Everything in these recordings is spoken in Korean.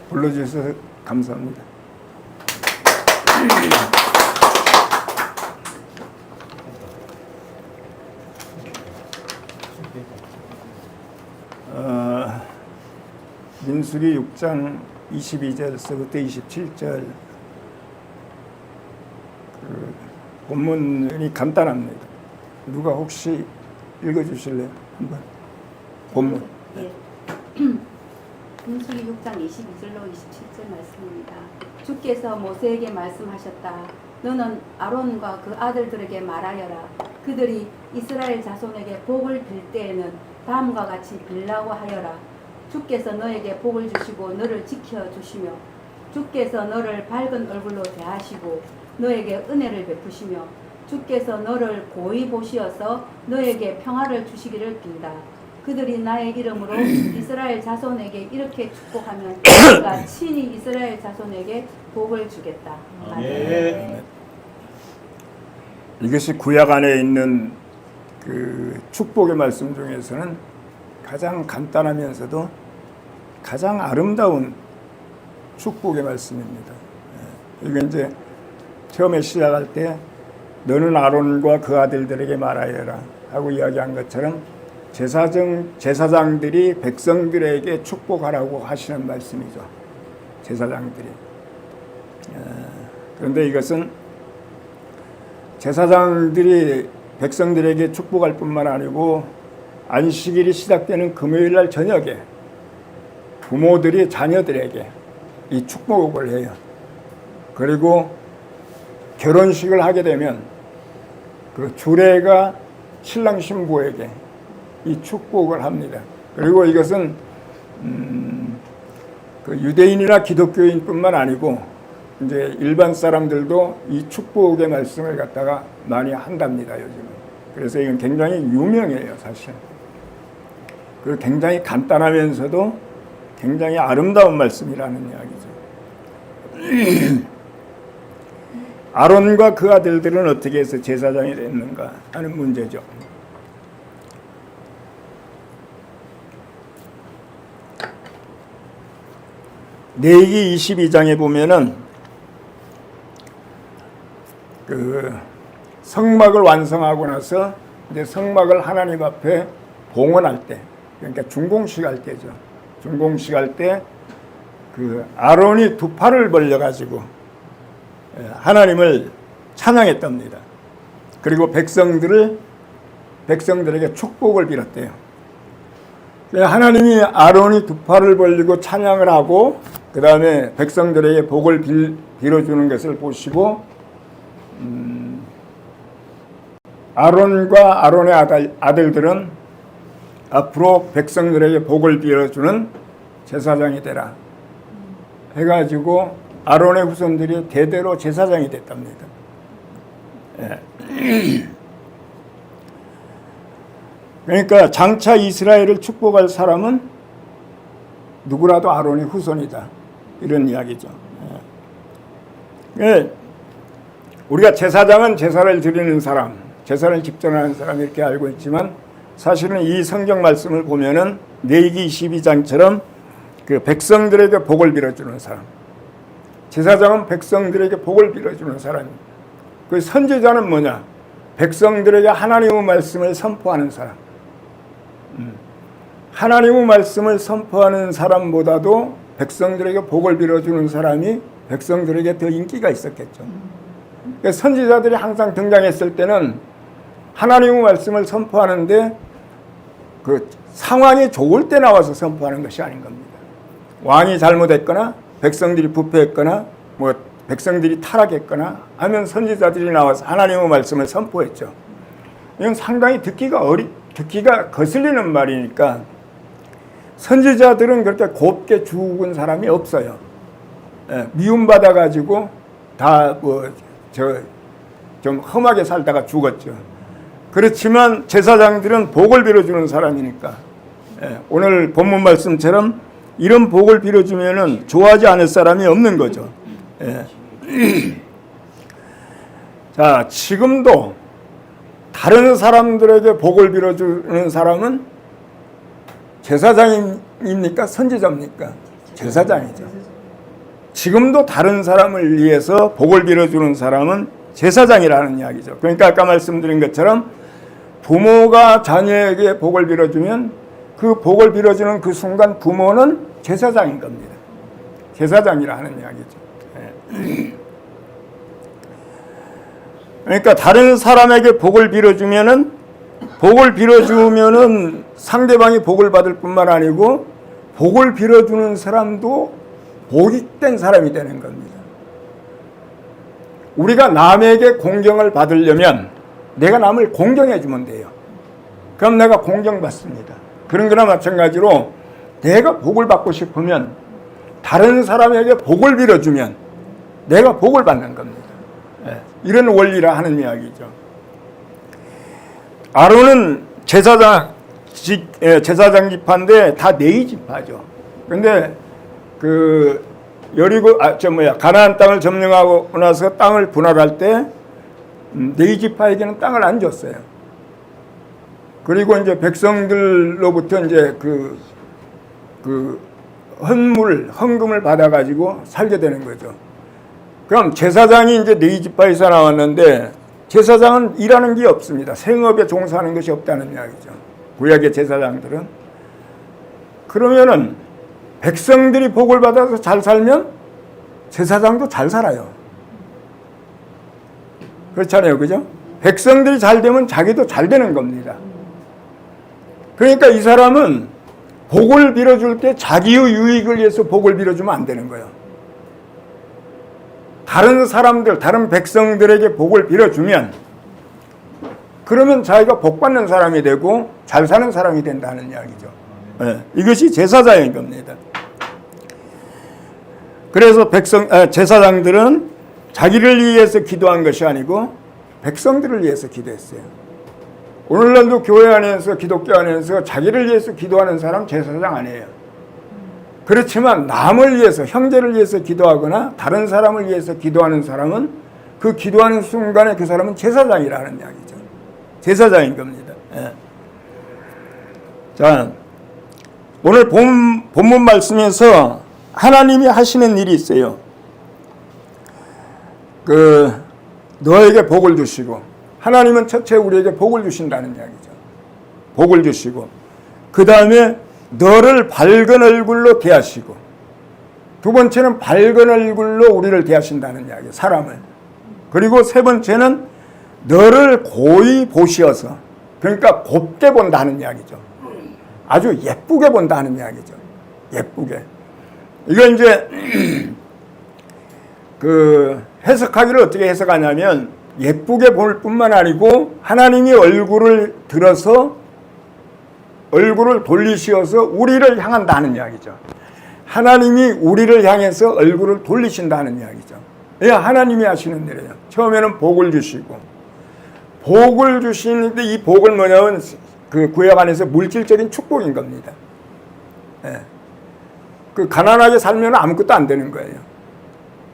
불러주셔서 감사합니다. 민수기 6장 22절서부터 27절 본문이 간단합니다. 누가 혹시 읽어주실래요? 한번 본문. 예. 민수기 6장 22절로 27절 말씀입니다. 주께서 모세에게 말씀하셨다. 너는 아론과 그 아들들에게 말하여라. 그들이 이스라엘 자손에게 복을 빌 때에는 다음과 같이 빌라고 하여라. 주께서 너에게 복을 주시고 너를 지켜주시며 주께서 너를 밝은 얼굴로 대하시고 너에게 은혜를 베푸시며 주께서 너를 고이 보시어서 너에게 평화를 주시기를 빈다. 그들이 나의 이름으로 이스라엘 자손에게 이렇게 축복하면 내가 친히 이스라엘 자손에게 복을 주겠다. 아멘. 이것이 구약 안에 있는 그 축복의 말씀 중에서는 가장 간단하면서도 가장 아름다운 축복의 말씀입니다. 이게 이제 처음에 시작할 때 너는 아론과 그 아들들에게 말하여라 하고 이야기한 것처럼 제사장들이 백성들에게 축복하라고 하시는 말씀이죠. 제사장들이. 그런데 이것은 제사장들이 백성들에게 축복할 뿐만 아니고 안식일이 시작되는 금요일 날 저녁에 부모들이 자녀들에게 이 축복을 해요. 그리고 결혼식을 하게 되면 그 주례가 신랑 신부에게 이 축복을 합니다. 그리고 이것은 그 유대인이나 기독교인뿐만 아니고 이제 일반 사람들도 이 축복의 말씀을 갖다가 많이 한답니다, 요즘은. 그래서 이건 굉장히 유명해요, 사실. 그리고 굉장히 간단하면서도 굉장히 아름다운 말씀이라는 이야기죠. 아론과 그 아들들은 어떻게 해서 제사장이 됐는가 하는 문제죠. 레위기 22장에 보면은 그 성막을 완성하고 나서 이제 성막을 하나님 앞에 봉헌할 때, 그러니까 준공식 할 때죠. 준공식 할 때 그 아론이 두 팔을 벌려 가지고 하나님을 찬양했답니다. 그리고 백성들에게 축복을 빌었대요. 하나님이 아론이 두 팔을 벌리고 찬양을 하고 그 다음에 백성들에게 복을 빌어주는 것을 보시고 아론과 아론의 아들들은 앞으로 백성들에게 복을 빌어주는 제사장이 되라 해가지고 아론의 후손들이 대대로 제사장이 됐답니다. 그러니까 장차 이스라엘을 축복할 사람은 누구라도 아론의 후손이다, 이런 이야기죠. 우리가 제사장은 제사를 드리는 사람, 제사를 집전하는 사람 이렇게 알고 있지만 사실은 이 성경 말씀을 보면은 레위기 22장처럼 그 백성들에게 복을 빌어주는 사람, 제사장은 백성들에게 복을 빌어주는 사람입니다. 그 선지자는 뭐냐? 백성들에게 하나님의 말씀을 선포하는 사람. 하나님의 말씀을 선포하는 사람보다도 백성들에게 복을 빌어주는 사람이 백성들에게 더 인기가 있었겠죠. 그러니까 선지자들이 항상 등장했을 때는 하나님의 말씀을 선포하는데 그 상황이 좋을 때 나와서 선포하는 것이 아닌 겁니다. 왕이 잘못했거나 백성들이 부패했거나 뭐 백성들이 타락했거나 하면 선지자들이 나와서 하나님의 말씀을 선포했죠. 이건 상당히 듣기가 거슬리는 말이니까 선지자들은 그렇게 곱게 죽은 사람이 없어요. 미움받아 가지고 다 좀 험하게 살다가 죽었죠. 그렇지만 제사장들은 복을 빌어주는 사람이니까 오늘 본문 말씀처럼 이런 복을 빌어주면은 좋아하지 않을 사람이 없는 거죠. 자, 지금도 다른 사람들에게 복을 빌어주는 사람은 제사장입니까? 선지자입니까? 제사장이죠. 지금도 다른 사람을 위해서 복을 빌어주는 사람은 제사장이라는 이야기죠. 그러니까 아까 말씀드린 것처럼 부모가 자녀에게 복을 빌어주면 그 복을 빌어주는 그 순간 부모는 제사장인 겁니다. 제사장이라는 이야기죠. 그러니까 다른 사람에게 복을 빌어주면은 상대방이 복을 받을 뿐만 아니고 복을 빌어주는 사람도 복익된 사람이 되는 겁니다. 우리가 남에게 공경을 받으려면 내가 남을 공경해 주면 돼요. 그럼 내가 공경받습니다. 그런 거나 마찬가지로 내가 복을 받고 싶으면 다른 사람에게 복을 빌어주면 내가 복을 받는 겁니다. 이런 원리라 하는 이야기죠. 아론은 제사장 지파인데 다 네이 지파죠. 근데 가나안 땅을 점령하고 나서 땅을 분할할 때 네이 지파에게는 땅을 안 줬어요. 그리고 이제 백성들로부터 이제 헌금을 받아가지고 살게 되는 거죠. 그럼 제사장이 이제 네이 지파에서 나왔는데 제사장은 일하는 게 없습니다. 생업에 종사하는 것이 없다는 이야기죠. 구약의 제사장들은. 그러면은 백성들이 복을 받아서 잘 살면 제사장도 잘 살아요. 그렇잖아요. 그죠? 백성들이 잘 되면 자기도 잘 되는 겁니다. 그러니까 이 사람은 복을 빌어줄 때 자기의 유익을 위해서 복을 빌어주면 안 되는 거예요. 다른 사람들, 다른 백성들에게 복을 빌어주면 그러면 자기가 복 받는 사람이 되고 잘 사는 사람이 된다는 이야기죠. 네, 이것이 제사장인 겁니다. 그래서 제사장들은 자기를 위해서 기도한 것이 아니고 백성들을 위해서 기도했어요. 오늘날도 교회 안에서 기독교 안에서 자기를 위해서 기도하는 사람 제사장 아니에요. 그렇지만 남을 위해서 형제를 위해서 기도하거나 다른 사람을 위해서 기도하는 사람은 그 기도하는 순간에 그 사람은 제사장이라는 이야기죠. 제사장인 겁니다. 예. 자, 오늘 본문 말씀에서 하나님이 하시는 일이 있어요. 너에게 복을 주시고 하나님은 첫째 우리에게 복을 주신다는 이야기죠. 복을 주시고 그 다음에 너를 밝은 얼굴로 대하시고 두 번째는 밝은 얼굴로 우리를 대하신다는 이야기예요. 사람을. 그리고 세 번째는 너를 고이 보시어서 그러니까 곱게 본다는 이야기죠. 아주 예쁘게 본다는 이야기죠. 예쁘게. 이거 이제 해석하기를 어떻게 해석하냐면 예쁘게 볼 뿐만 아니고 하나님이 얼굴을 들어서 얼굴을 돌리시어서 우리를 향한다는 이야기죠. 하나님이 우리를 향해서 얼굴을 돌리신다는 이야기죠. 예, 하나님이 하시는 일이에요. 처음에는 복을 주시고 복을 주시는데 이 복은 뭐냐면 구약 안에서 물질적인 축복인 겁니다. 예. 가난하게 살면 아무것도 안 되는 거예요.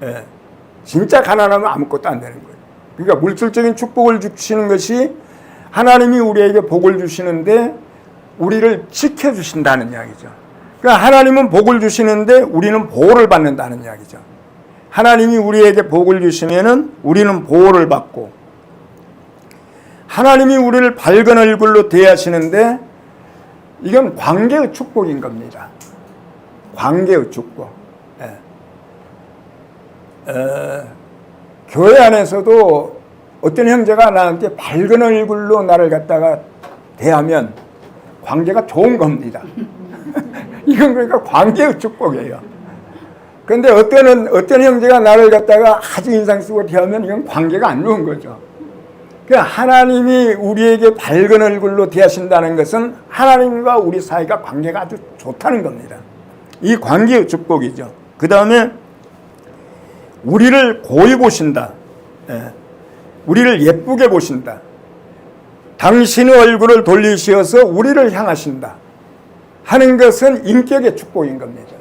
예. 진짜 가난하면 아무것도 안 되는 거예요. 그러니까 물질적인 축복을 주시는 것이 하나님이 우리에게 복을 주시는데 우리를 지켜주신다는 이야기죠. 그러니까 하나님은 복을 주시는데 우리는 보호를 받는다는 이야기죠. 하나님이 우리에게 복을 주시면은 우리는 보호를 받고 하나님이 우리를 밝은 얼굴로 대하시는데 이건 관계의 축복인 겁니다. 관계의 축복. 교회 안에서도 어떤 형제가 나한테 밝은 얼굴로 나를 갖다가 대하면 관계가 좋은 겁니다. 이건 그러니까 관계의 축복이에요. 그런데 어떤 형제가 나를 갖다가 아주 인상 쓰고 대하면 이건 관계가 안 좋은 거죠. 그러니까 하나님이 우리에게 밝은 얼굴로 대하신다는 것은 하나님과 우리 사이가 관계가 아주 좋다는 겁니다. 이 관계의 축복이죠. 그 다음에 우리를 고이 보신다. 우리를 예쁘게 보신다. 당신의 얼굴을 돌리시어서 우리를 향하신다 하는 것은 인격의 축복인 겁니다.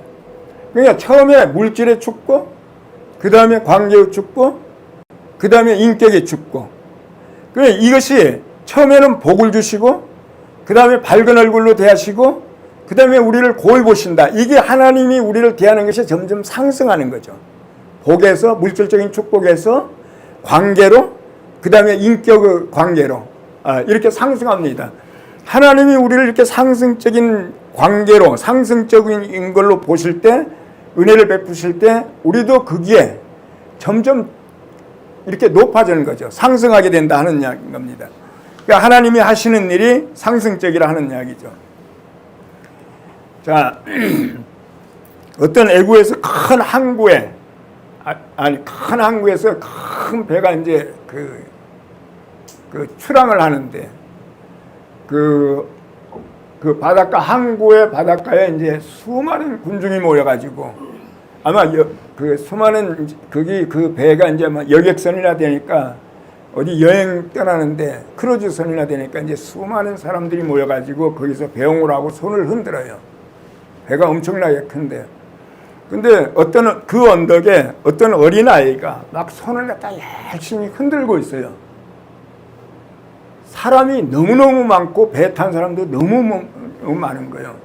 그러니까 처음에 물질의 축복, 그 다음에 관계의 축복, 그 다음에 인격의 축복. 그러니까 이것이 처음에는 복을 주시고 그 다음에 밝은 얼굴로 대하시고 그 다음에 우리를 고이 보신다. 이게 하나님이 우리를 대하는 것이 점점 상승하는 거죠. 복에서, 물질적인 축복에서 관계로, 그 다음에 인격의 관계로 이렇게 상승합니다. 하나님이 우리를 이렇게 상승적인 관계로, 상승적인 걸로 보실 때, 은혜를 베푸실 때 우리도 거기에 점점 이렇게 높아지는 거죠. 상승하게 된다 하는 이야기인 겁니다. 그러니까 하나님이 하시는 일이 상승적이라 하는 이야기죠. 자, 어떤 애구에서 큰 항구에, 큰 항구에서 큰 배가 이제 그 출항을 하는데, 그 바닷가, 항구의 바닷가에 이제 수많은 군중이 모여가지고, 아마 그 수많은, 그 배가 이제 막 여객선이나 되니까, 어디 여행 떠나는데, 크루즈선이나 되니까 이제 수많은 사람들이 모여가지고 거기서 배웅을 하고 손을 흔들어요. 배가 엄청나게 큰데. 근데 그 언덕에 어떤 어린아이가 막 손을 갖다 열심히 흔들고 있어요. 사람이 너무너무 많고 배 탄 사람도 너무 많은 거예요.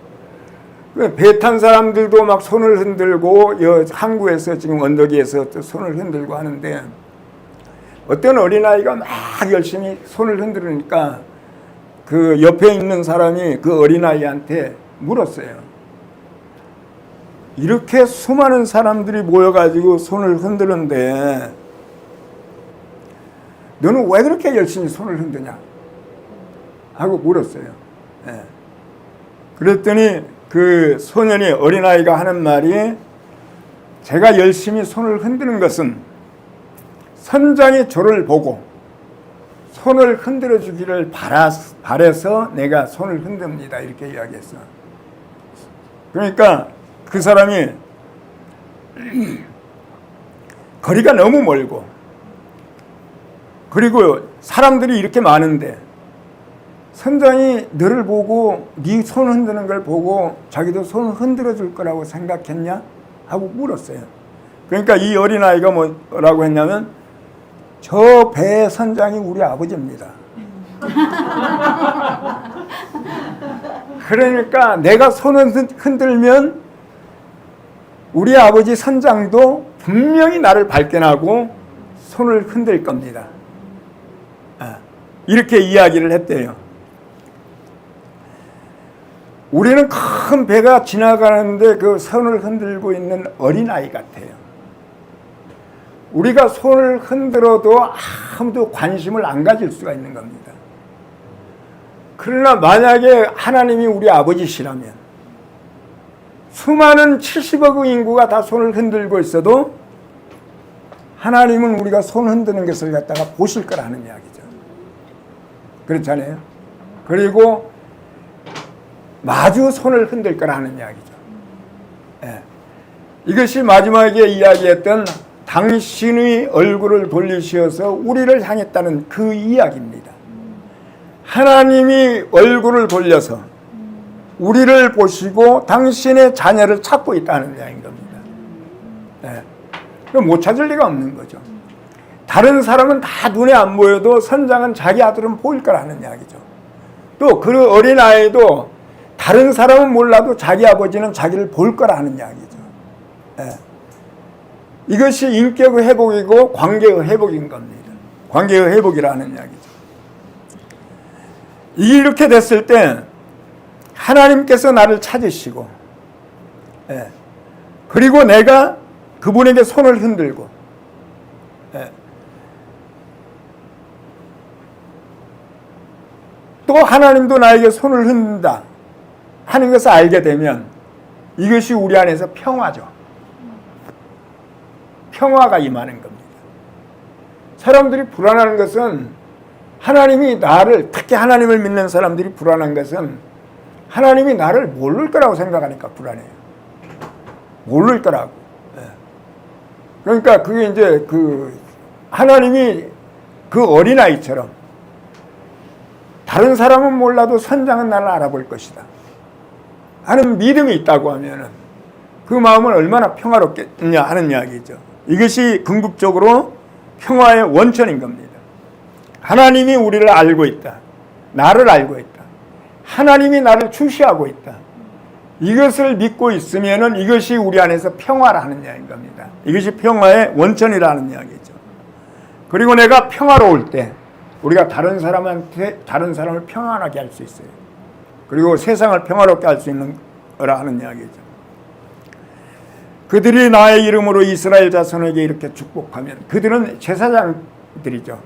배 탄 사람들도 막 손을 흔들고 항구에서 지금 언덕 위에서 또 손을 흔들고 하는데 어떤 어린아이가 막 열심히 손을 흔들으니까 그 옆에 있는 사람이 그 어린아이한테 물었어요. 이렇게 수많은 사람들이 모여가지고 손을 흔드는데 너는 왜 그렇게 열심히 손을 흔드냐? 하고 물었어요. 예. 그랬더니 그 소년이, 어린아이가 하는 말이, 제가 열심히 손을 흔드는 것은 선장이 저를 보고 손을 흔들어 주기를 바라서 내가 손을 흔듭니다. 이렇게 이야기했어. 그러니까 그 사람이 거리가 너무 멀고, 그리고 사람들이 이렇게 많은데 선장이 너를 보고 네 손 흔드는 걸 보고 자기도 손을 흔들어 줄 거라고 생각했냐? 하고 물었어요. 그러니까 이 어린아이가 뭐라고 했냐면, 저 배의 선장이 우리 아버지입니다. 그러니까 내가 손을 흔들면 우리 아버지 선장도 분명히 나를 발견하고 손을 흔들 겁니다. 이렇게 이야기를 했대요. 우리는 큰 배가 지나가는데 그 손을 흔들고 있는 어린아이 같아요. 우리가 손을 흔들어도 아무도 관심을 안 가질 수가 있는 겁니다. 그러나 만약에 하나님이 우리 아버지시라면 수많은 70억의 인구가 다 손을 흔들고 있어도 하나님은 우리가 손 흔드는 것을 갖다가 보실 거라는 이야기죠. 그렇잖아요. 그리고 마주 손을 흔들 거라는 이야기죠. 예. 이것이 마지막에 이야기했던 당신의 얼굴을 돌리셔서 우리를 향했다는 그 이야기입니다. 하나님이 얼굴을 돌려서 우리를 보시고 당신의 자녀를 찾고 있다는 이야기인 겁니다. 네. 못 찾을 리가 없는 거죠. 다른 사람은 다 눈에 안 보여도 선장은 자기 아들은 보일 거라는 이야기죠. 또 그 어린아이도 다른 사람은 몰라도 자기 아버지는 자기를 볼 거라는 이야기죠. 네. 이것이 인격의 회복이고 관계의 회복인 겁니다. 관계의 회복이라는 이야기죠. 이렇게 됐을 때 하나님께서 나를 찾으시고, 그리고 내가 그분에게 손을 흔들고, 또 하나님도 나에게 손을 흔든다 하는 것을 알게 되면 이것이 우리 안에서 평화죠. 평화가 임하는 겁니다. 사람들이 불안한 것은 하나님이 나를, 특히 하나님을 믿는 사람들이 불안한 것은 하나님이 나를 모를 거라고 생각하니까 불안해요. 모를 거라고. 그러니까 그게 이제 하나님이 그 어린아이처럼 다른 사람은 몰라도 선장은 나를 알아볼 것이다 하는 믿음이 있다고 하면은 그 마음은 얼마나 평화롭겠냐 하는 이야기죠. 이것이 궁극적으로 평화의 원천인 겁니다. 하나님이 우리를 알고 있다. 나를 알고 있다. 하나님이 나를 주시하고 있다. 이것을 믿고 있으면은 이것이 우리 안에서 평화라는 이야기인 겁니다. 이것이 평화의 원천이라는 이야기죠. 그리고 내가 평화로울 때 우리가 다른 사람을 평안하게 할 수 있어요. 그리고 세상을 평화롭게 할 수 있는 거라는 이야기죠. 그들이 나의 이름으로 이스라엘 자손에게 이렇게 축복하면, 그들은 제사장들이죠.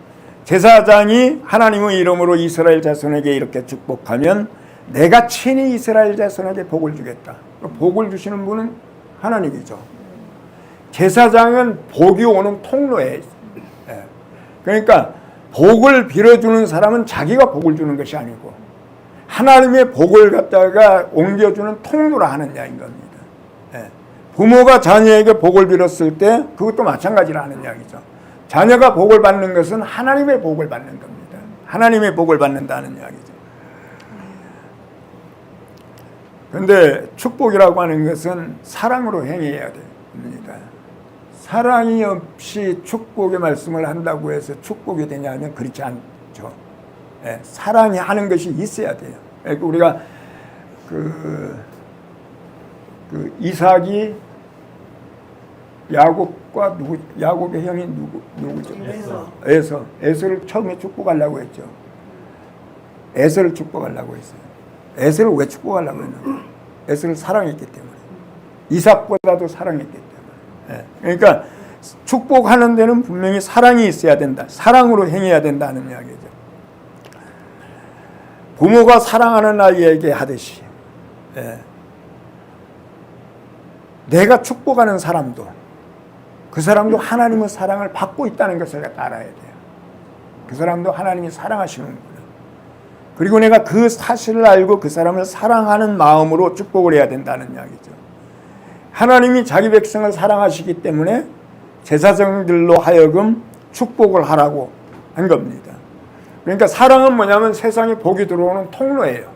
제사장이 하나님의 이름으로 이스라엘 자손에게 이렇게 축복하면 내가 친히 이스라엘 자손에게 복을 주겠다. 복을 주시는 분은 하나님이죠. 제사장은 복이 오는 통로에 있어요. 그러니까 복을 빌어주는 사람은 자기가 복을 주는 것이 아니고 하나님의 복을 갖다가 옮겨주는 통로라 하는 이야기인 겁니다. 부모가 자녀에게 복을 빌었을 때 그것도 마찬가지라는 이야기죠. 자녀가 복을 받는 것은 하나님의 복을 받는 겁니다. 하나님의 복을 받는다는 이야기죠. 그런데 축복이라고 하는 것은 사랑으로 행해야 됩니다. 사랑이 없이 축복의 말씀을 한다고 해서 축복이 되냐면 그렇지 않죠. 사랑이 하는 것이 있어야 돼요. 우리가 이삭이 야곱과 야곱의 형이 누구죠? 에서를 처음에 축복하려고 했죠. 에서를 축복하려고 했어요. 에서를 왜 축복하려고 했나? 에서를 사랑했기 때문에. 이삭보다도 사랑했기 때문에. 그러니까 축복하는 데는 분명히 사랑이 있어야 된다. 사랑으로 행해야 된다는 이야기죠. 부모가 사랑하는 아이에게 하듯이 내가 축복하는 사람도 그 사람도 하나님의 사랑을 받고 있다는 것을 알아야 돼요. 그 사람도 하나님이 사랑하시는구나. 그리고 내가 그 사실을 알고 그 사람을 사랑하는 마음으로 축복을 해야 된다는 이야기죠. 하나님이 자기 백성을 사랑하시기 때문에 제사장들로 하여금 축복을 하라고 한 겁니다. 그러니까 사랑은 뭐냐면 세상에 복이 들어오는 통로예요.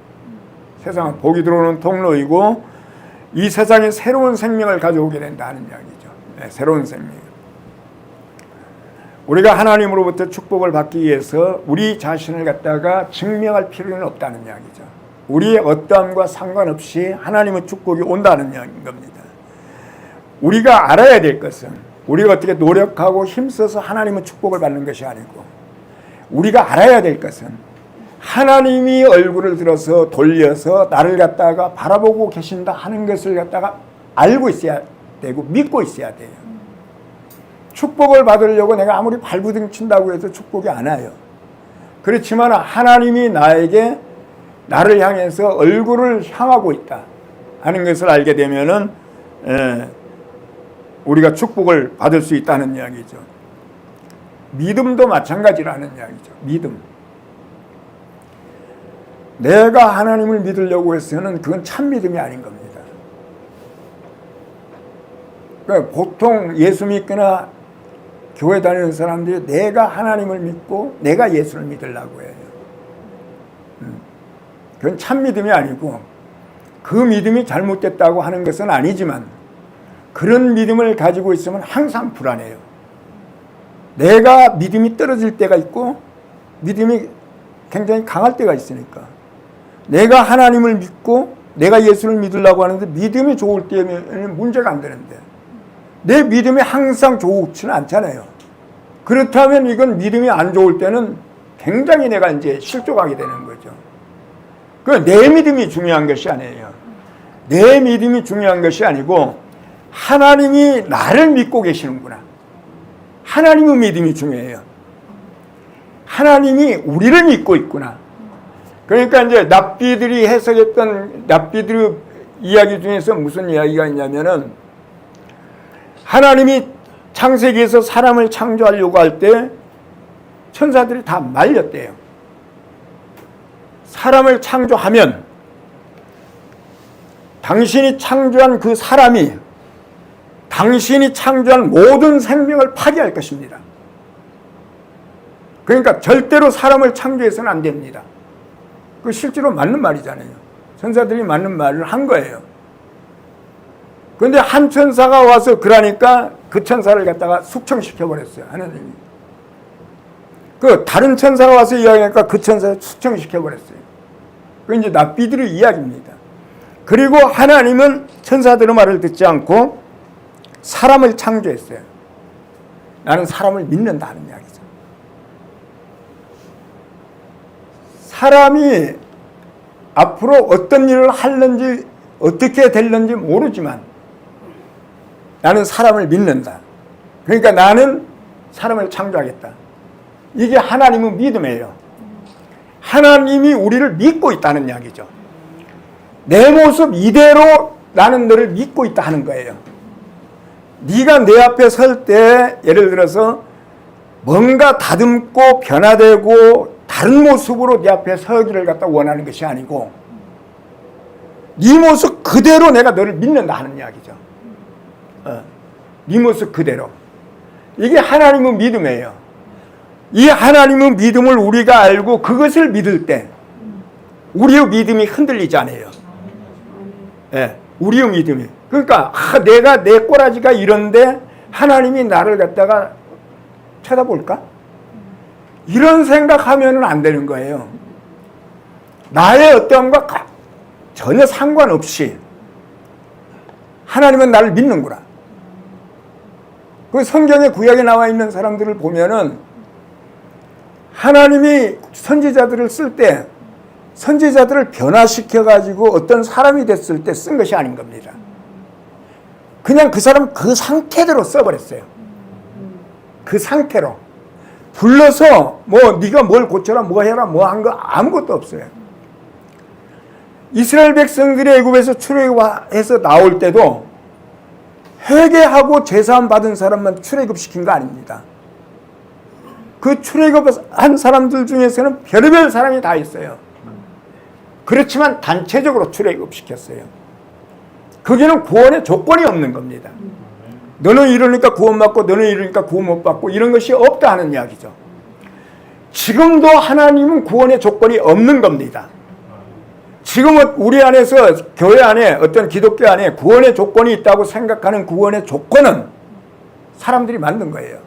세상은 복이 들어오는 통로이고 이 세상에 새로운 생명을 가져오게 된다는 이야기죠. 새로운 생명. 우리가 하나님으로부터 축복을 받기 위해서 우리 자신을 갖다가 증명할 필요는 없다는 이야기죠. 우리의 어떠함과 상관없이 하나님의 축복이 온다는 이야기인 겁니다. 우리가 알아야 될 것은 우리가 어떻게 노력하고 힘써서 하나님의 축복을 받는 것이 아니고 우리가 알아야 될 것은 하나님이 얼굴을 들어서 돌려서 나를 갖다가 바라보고 계신다 하는 것을 갖다가 알고 있어야 되고 믿고 있어야 돼요. 축복을 받으려고 내가 아무리 발부둥 친다고 해도 축복이 안 와요. 그렇지만 하나님이 나에게 나를 향해서 얼굴을 향하고 있다 하는 것을 알게 되면은 우리가 축복을 받을 수 있다는 이야기죠. 믿음도 마찬가지라는 이야기죠. 믿음. 내가 하나님을 믿으려고 해서는 그건 참 믿음이 아닌 겁니다. 그러니까 보통 예수 믿거나 교회 다니는 사람들이 내가 하나님을 믿고 내가 예수를 믿으려고 해요. 그건 참 믿음이 아니고 그 믿음이 잘못됐다고 하는 것은 아니지만 그런 믿음을 가지고 있으면 항상 불안해요. 내가 믿음이 떨어질 때가 있고 믿음이 굉장히 강할 때가 있으니까 내가 하나님을 믿고 내가 예수를 믿으려고 하는데 믿음이 좋을 때는 문제가 안 되는데 내 믿음이 항상 좋지는 않잖아요. 그렇다면 이건 믿음이 안 좋을 때는 굉장히 내가 이제 실족하게 되는 거죠. 내 믿음이 중요한 것이 아니에요. 내 믿음이 중요한 것이 아니고 하나님이 나를 믿고 계시는구나. 하나님의 믿음이 중요해요. 하나님이 우리를 믿고 있구나. 그러니까 이제 납비들이 해석했던 납비들의 이야기 중에서 무슨 이야기가 있냐면은 하나님이 창세기에서 사람을 창조하려고 할 때 천사들이 다 말렸대요. 사람을 창조하면 당신이 창조한 그 사람이 당신이 창조한 모든 생명을 파괴할 것입니다. 그러니까 절대로 사람을 창조해서는 안 됩니다. 그 실제로 맞는 말이잖아요. 천사들이 맞는 말을 한 거예요. 그런데 한 천사가 와서 그러니까 그 천사를 갖다가 숙청시켜버렸어요. 하나님이. 그 다른 천사가 와서 이야기하니까 그 천사를 숙청시켜버렸어요. 그 이제 납비들의 이야기입니다. 그리고 하나님은 천사들의 말을 듣지 않고 사람을 창조했어요. 나는 사람을 믿는다는 이야기죠. 사람이 앞으로 어떤 일을 하는지 어떻게 될는지 모르지만 나는 사람을 믿는다. 그러니까 나는 사람을 창조하겠다. 이게 하나님의 믿음이에요. 하나님이 우리를 믿고 있다는 이야기죠. 내 모습 이대로 나는 너를 믿고 있다 하는 거예요. 네가 내 앞에 설 때 예를 들어서 뭔가 다듬고 변화되고 다른 모습으로 네 앞에 서기를 갖다 원하는 것이 아니고 네 모습 그대로 내가 너를 믿는다 하는 이야기죠. 네 모습 그대로. 이게 하나님의 믿음이에요. 이 하나님의 믿음을 우리가 알고 그것을 믿을 때 우리의 믿음이 흔들리지 않아요. 예, 우리의 믿음이. 그러니까 내가 내 꼬라지가 이런데 하나님이 나를 갖다가 쳐다볼까? 이런 생각하면 안 되는 거예요. 나의 어떠함과 전혀 상관없이 하나님은 나를 믿는구나. 그 성경의 구약에 나와 있는 사람들을 보면은 하나님이 선지자들을 쓸 때 선지자들을 변화시켜가지고 어떤 사람이 됐을 때 쓴 것이 아닌 겁니다. 그냥 그 사람 그 상태대로 써버렸어요. 그 상태로. 불러서 뭐 네가 뭘 고쳐라 뭐 해라 뭐 한 거 아무것도 없어요. 이스라엘 백성들이 애굽에서 출애굽해서 나올 때도 회개하고 제사함 받은 사람만 출애굽시킨 거 아닙니다. 그 출애굽한 사람들 중에서는 별의별 사람이 다 있어요. 그렇지만 단체적으로 출애굽시켰어요. 거기는 구원의 조건이 없는 겁니다. 너는 이러니까 구원받고 너는 이러니까 구원 못 받고 이런 것이 없다 하는 이야기죠. 지금도 하나님은 구원의 조건이 없는 겁니다. 지금은 우리 안에서 교회 안에 어떤 기독교 안에 구원의 조건이 있다고 생각하는 구원의 조건은 사람들이 만든 거예요.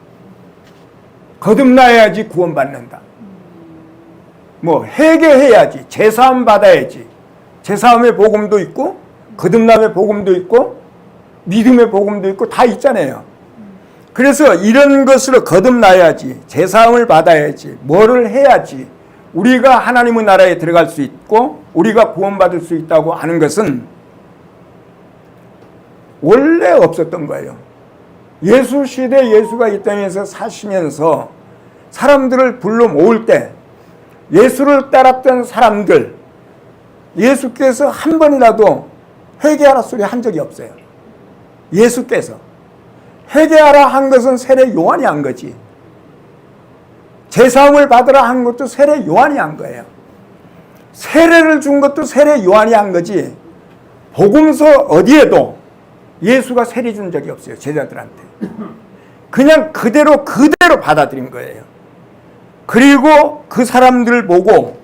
거듭나야지 구원받는다. 뭐 회개해야지 제사함 받아야지 제사함의 복음도 있고 거듭남의 복음도 있고 믿음의 복음도 있고 다 있잖아요. 그래서 이런 것으로 거듭나야지 제사함을 받아야지 뭐를 해야지 우리가 하나님의 나라에 들어갈 수 있고 우리가 구원받을 수 있다고 하는 것은 원래 없었던 거예요. 예수 시대 예수가 이 땅에서 사시면서 사람들을 불러 모을 때 예수를 따랐던 사람들 예수께서 한 번이라도 회개하라 소리 한 적이 없어요. 예수께서 회개하라 한 것은 세례 요한이 한 거지. 제사함을 받으라 한 것도 세례 요한이 한 거예요. 세례를 준 것도 세례 요한이 한 거지. 복음서 어디에도 예수가 세례 준 적이 없어요. 제자들한테. 그냥 그대로 받아들인 거예요. 그리고 그 사람들을 보고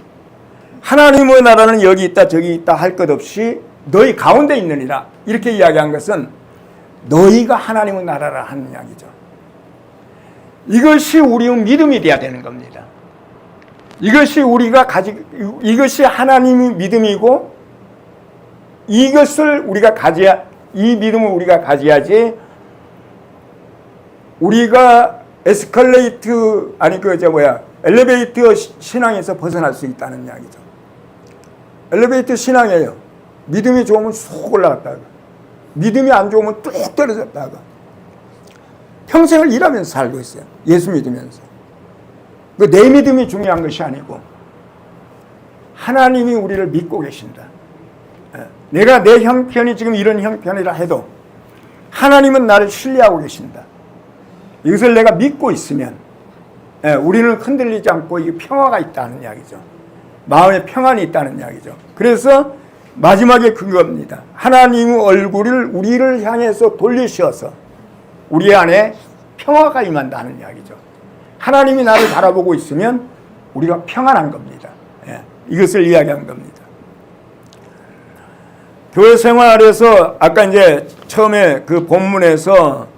하나님의 나라는 여기 있다 저기 있다 할 것 없이 너희 가운데 있느니라 이렇게 이야기한 것은 너희가 하나님의 나라라 하는 이야기죠. 이것이 우리의 믿음이 돼야 되는 겁니다. 이것이 이것이 하나님의 믿음이고 이것을 우리가 이 믿음을 우리가 가져야지 우리가 엘리베이터 신앙에서 벗어날 수 있다는 이야기죠. 엘리베이터 신앙이에요. 믿음이 좋으면 쑥 올라갔다가 믿음이 안 좋으면 뚝 떨어졌다가 평생을 일하면서 살고 있어요. 예수 믿으면서. 내 믿음이 중요한 것이 아니고 하나님이 우리를 믿고 계신다. 내가 내 형편이 지금 이런 형편이라 해도 하나님은 나를 신뢰하고 계신다. 이것을 내가 믿고 있으면 우리는 흔들리지 않고 이 평화가 있다는 이야기죠. 마음에 평안이 있다는 이야기죠. 그래서 마지막에 그겁니다. 하나님의 얼굴을 우리를 향해서 돌리셔서 우리 안에 평화가 임한다는 이야기죠. 하나님이 나를 바라보고 있으면 우리가 평안한 겁니다. 이것을 이야기한 겁니다. 교회 생활에서 아까 이제 처음에 그 본문에서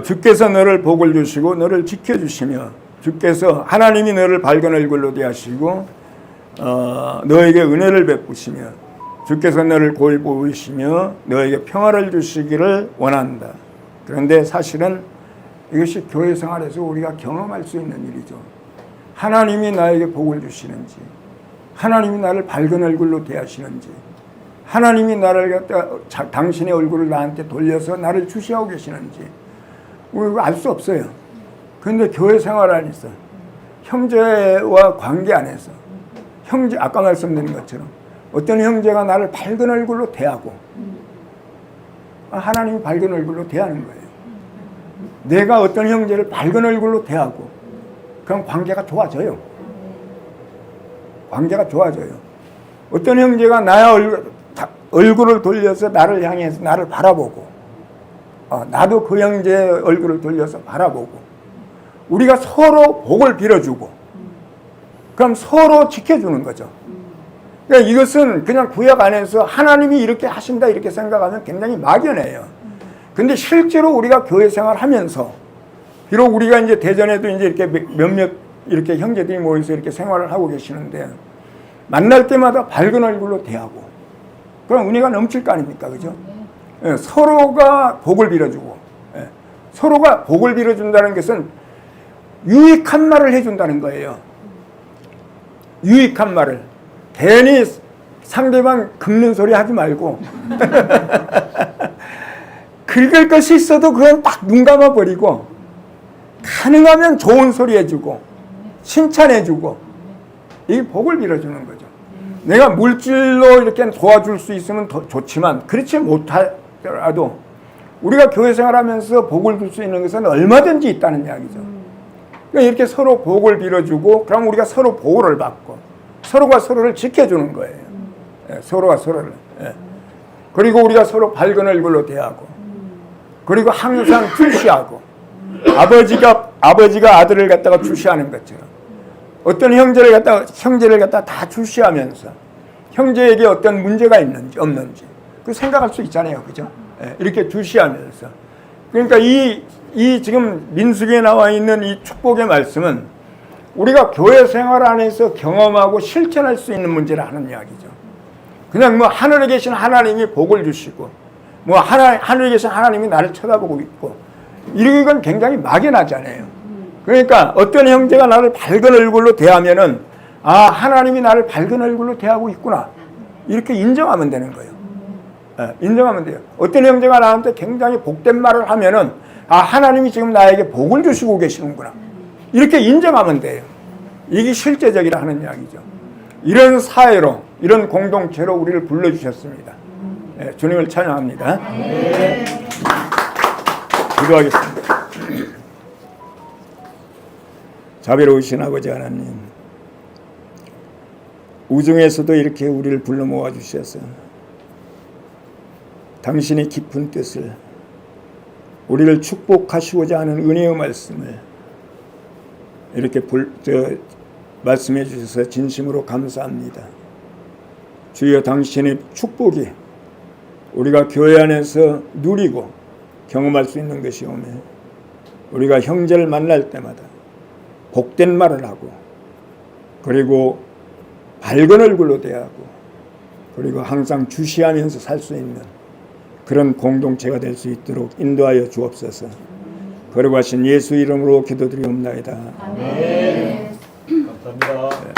주께서 너를 복을 주시고 너를 지켜주시며 주께서 하나님이 너를 밝은 얼굴로 대하시고 너에게 은혜를 베푸시며 주께서 너를 고이 보이시며 너에게 평화를 주시기를 원한다. 그런데 사실은 이것이 교회 생활에서 우리가 경험할 수 있는 일이죠. 하나님이 나에게 복을 주시는지, 하나님이 나를 밝은 얼굴로 대하시는지, 하나님이 나를 갖다 당신의 얼굴을 나한테 돌려서 나를 주시하고 계시는지 우리가 알 수 없어요. 그런데 교회 생활 안에서 형제와 관계 안에서 형제, 아까 말씀드린 것처럼 어떤 형제가 나를 밝은 얼굴로 대하고 하나님이 밝은 얼굴로 대하는 거예요. 내가 어떤 형제를 밝은 얼굴로 대하고 그럼 관계가 좋아져요. 관계가 좋아져요. 어떤 형제가 나의 얼굴을 돌려서 나를 향해서 나를 바라보고 나도 그 형제의 얼굴을 돌려서 바라보고 우리가 서로 복을 빌어주고 그럼 서로 지켜주는 거죠. 그러니까 이것은 그냥 구약 안에서 하나님이 이렇게 하신다 이렇게 생각하면 굉장히 막연해요. 근데 실제로 우리가 교회 생활하면서 비록 우리가 이제 대전에도 이제 이렇게 몇몇 이렇게 형제들이 모여서 이렇게 생활을 하고 계시는데 만날 때마다 밝은 얼굴로 대하고 그럼 은혜가 넘칠 거 아닙니까? 그죠? 예, 서로가 복을 빌어주고 서로가 복을 빌어준다는 것은 유익한 말을 해준다는 거예요. 유익한 말을 괜히 상대방 긁는 소리 하지 말고 긁을 것이 있어도 그건 딱 눈 감아버리고 가능하면 좋은 소리 해주고 칭찬해주고 이 복을 빌어주는 거죠. 내가 물질로 이렇게 도와줄 수 있으면 더 좋지만 그렇지 못하더라도 우리가 교회 생활하면서 복을 줄 수 있는 것은 얼마든지 있다는 이야기죠. 그러니까 이렇게 서로 복을 빌어주고 그럼 우리가 서로 보호를 받고 서로가 서로를 지켜주는 거예요. 서로가 서로를. 그리고 우리가 서로 밝은 얼굴로 대하고 그리고 항상 주시하고 아버지가 아들을 갖다가 주시하는 것처럼 어떤 형제를 갖다가 다 주시하면서 형제에게 어떤 문제가 있는지 없는지 그 생각할 수 있잖아요. 그죠? 이렇게 주시하면서 그러니까 이 지금 민수기에 나와 있는 이 축복의 말씀은 우리가 교회 생활 안에서 경험하고 실천할 수 있는 문제를 하는 이야기죠. 그냥 뭐 하늘에 계신 하나님이 복을 주시고 뭐 하늘에 계신 하나님이 나를 쳐다보고 있고 이건 굉장히 막연하잖아요. 그러니까 어떤 형제가 나를 밝은 얼굴로 대하면은 하나님이 나를 밝은 얼굴로 대하고 있구나 이렇게 인정하면 되는 거예요. 인정하면 돼요. 어떤 형제가 나한테 굉장히 복된 말을 하면은 하나님이 지금 나에게 복을 주시고 계시는구나 이렇게 인정하면 돼요. 이게 실제적이라 하는 이야기죠. 이런 사회로 이런 공동체로 우리를 불러주셨습니다. 주님을 찬양합니다. 기도하겠습니다. 자비로우신 아버지 하나님, 우중에서도 이렇게 우리를 불러 모아 주셔서 당신의 깊은 뜻을 우리를 축복하시고자 하는 은혜의 말씀을 이렇게 말씀해 주셔서 진심으로 감사합니다. 주여 당신의 축복이 우리가 교회 안에서 누리고 경험할 수 있는 것이오매 우리가 형제를 만날 때마다 복된 말을 하고 그리고 밝은 얼굴로 대하고 그리고 항상 주시하면서 살 수 있는 그런 공동체가 될 수 있도록 인도하여 주옵소서. 거룩하신 예수 이름으로 기도드리옵나이다. 아멘. 감사합니다.